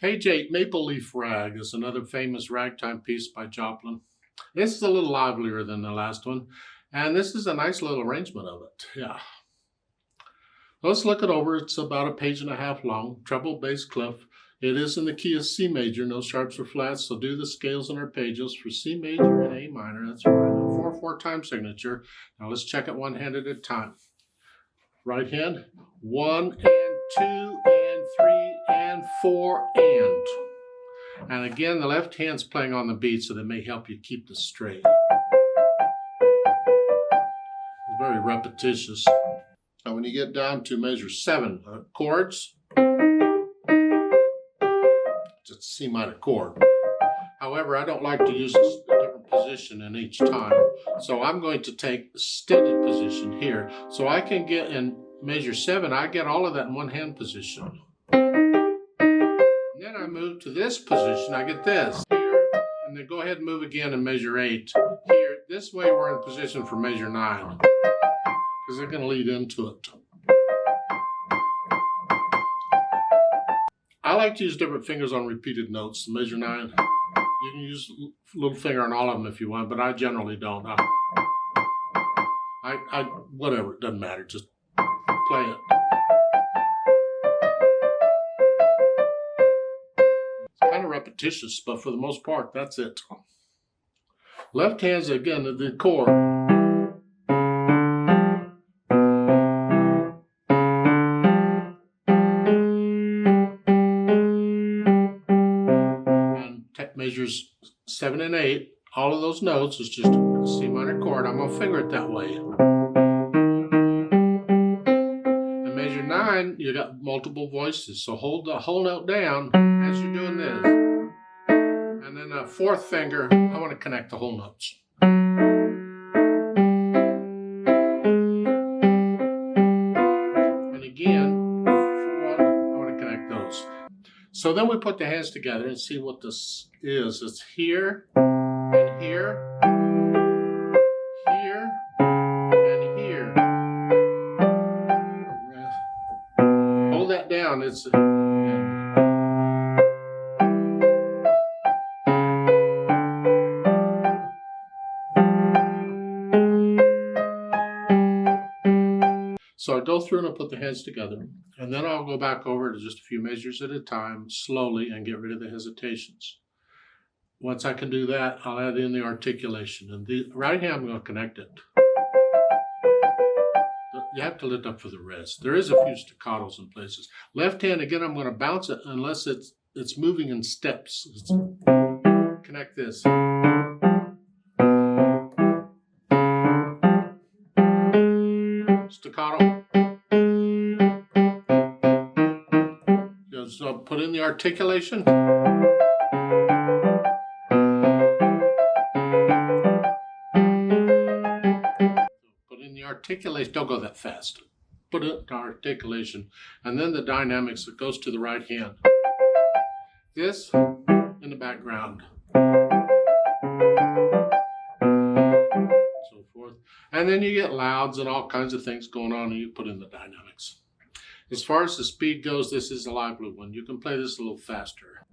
Page 8, Maple Leaf Rag is another famous ragtime piece by Joplin. This is a little livelier than the last one, and this is a nice little arrangement of it. Yeah. Let's look it over. It's about a page and a half long, treble bass clef. It is in the key of C major, no sharps or flats, so do the scales on our pages for C major and A minor. That's fine. A 4/4 time signature. Now let's check it one hand at a time. Right hand, 1 and 2 and 3 and 4 and. And again, the left hand's playing on the beat, so that may help you keep this straight. It's very repetitious. Now when you get down to measure 7 chords, it's a C minor chord. However, I don't like to use a different position in each time. So I'm going to take a steady position here. So I can get in measure 7, I get all of that in one hand position. And then I move to this position, I get this here. And then go ahead and move again in measure 8. Here, this way we're in position for measure 9. Because they're going to lead into it. I like to use different fingers on repeated notes. Measure 9. You can use little finger on all of them if you want, but I generally don't. Whatever, it doesn't matter. Just play it. It's kind of repetitious, but for the most part, that's it. Left hand's again the chord. Measures 7 and 8, all of those notes is just a C minor chord. I'm going to finger it that way. And measure 9, you got multiple voices, so hold the whole note down as you're doing this. And then a fourth finger, I want to connect the whole notes. And again, 4, I want to connect those. So then we put the hands together and see what this is. It's here and here, here and here. Hold that down. It's So I go through and I put the hands together, and then I'll go back over to just a few measures at a time, slowly, and get rid of the hesitations. Once I can do that, I'll add in the articulation. And the right hand, I'm going to connect it. You have to lift up for the rest. There is a few staccatos in places. Left hand, again, I'm going to bounce it unless it's moving in steps. Connect this. Staccato. So put in the articulation. Put in the articulation. Don't go that fast. Put in the articulation. And then the dynamics that goes to the right hand. This in the background. So forth. And then you get louds and all kinds of things going on, and you put in the dynamics. As far as the speed goes, this is a lively one. You can play this a little faster.